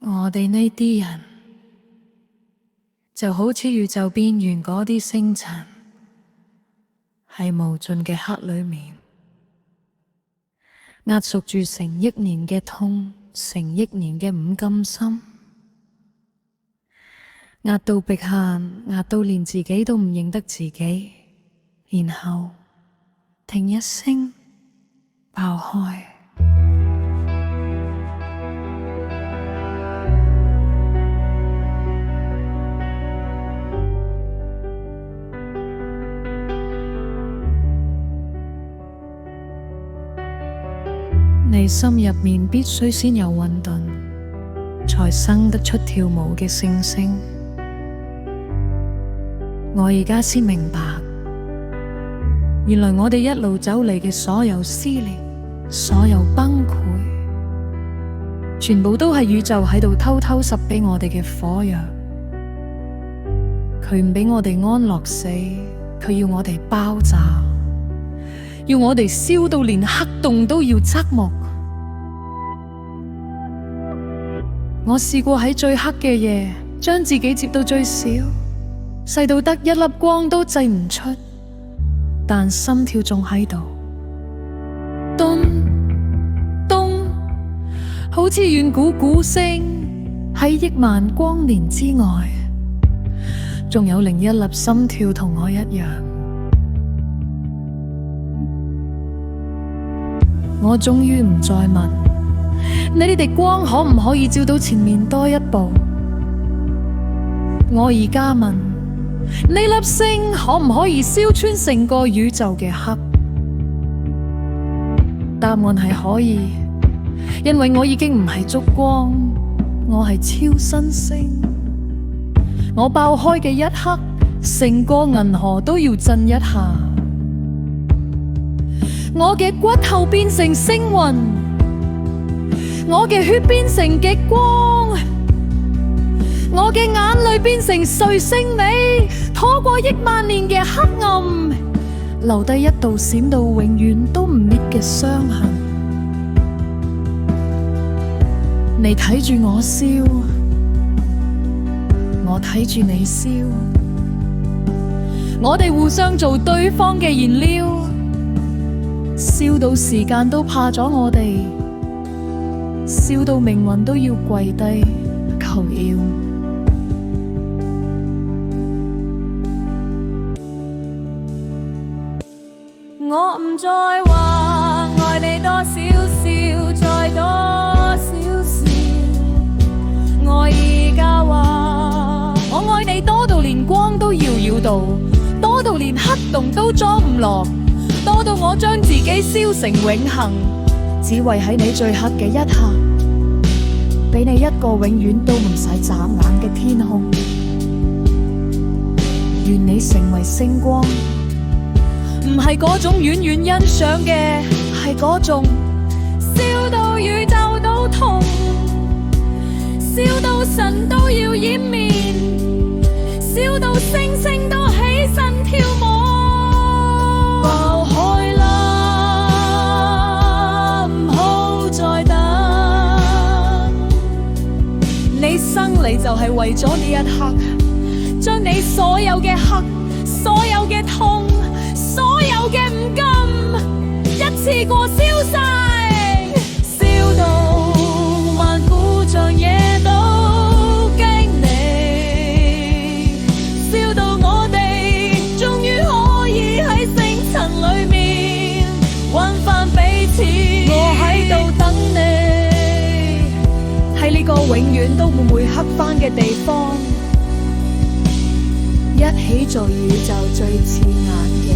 我哋呢啲人就好似宇宙邊緣嗰啲星塵，喺無盡嘅黑裏面壓縮住成億年嘅痛，成億年嘅唔甘心，壓到極限，壓到連自己都唔認得自己，然後停一聲爆開。你心入面必須先有混沌，才生得出跳舞嘅星星。我而家先明白，原來我哋一路走嚟嘅所有撕裂，所有崩潰，全部都係宇宙喺度偷偷塞俾我哋嘅火藥。佢唔俾我哋安樂死，佢要我哋爆炸，要我哋燒到連黑洞都要側目。我試過喺最黑嘅夜，將自己接到最小，細到得一粒光都製唔出，但心跳仲喺度，咚咚，好似遠古鼓聲喺億萬光年之外，仲有另一粒心跳同我一樣。我終於唔再問你哋光可唔可以照到前面多一步，我而家問呢粒星可唔可以燒穿成個宇宙嘅黑？答案係可以，因為我已經唔係燭光，我係超新星。我爆開嘅一刻，成個銀河都要震一下。我嘅骨頭變成星雲，我嘅血變成極光，我嘅眼淚變成彗星尾，拖過億萬年嘅黑暗，留低一道閃到永遠都唔滅嘅傷痕。你睇住我燒，我睇住你燒，我哋互相做對方嘅燃料，燒到時間都怕咗我哋，燒到命運都要跪低求饒。我唔再話愛你多少少，再多少少，我而家話我愛你多到連光都搖搖到，多到連黑洞都裝唔落，多到我將自己燒成永恆，只為喺你最黑嘅一刻，俾你一個永遠都唔使眨眼嘅天空。願你成為星光，唔係嗰種遠遠欣賞嘅，係嗰種燒到宇宙都痛，燒到神都要掩面，燒到星星都起身跳舞。爆開啦，唔好再等，你生嚟就係為咗呢一刻，將你所有嘅黑，所有嘅痛，所有嘅唔甘，一次過燒晒，燒到萬古長夜都經你，燒到我哋終於可以喺星塵裏面揾返彼此。我喺度等你，喺呢個永遠都唔會黑返嘅地方，一起做宇宙最刺眼嘅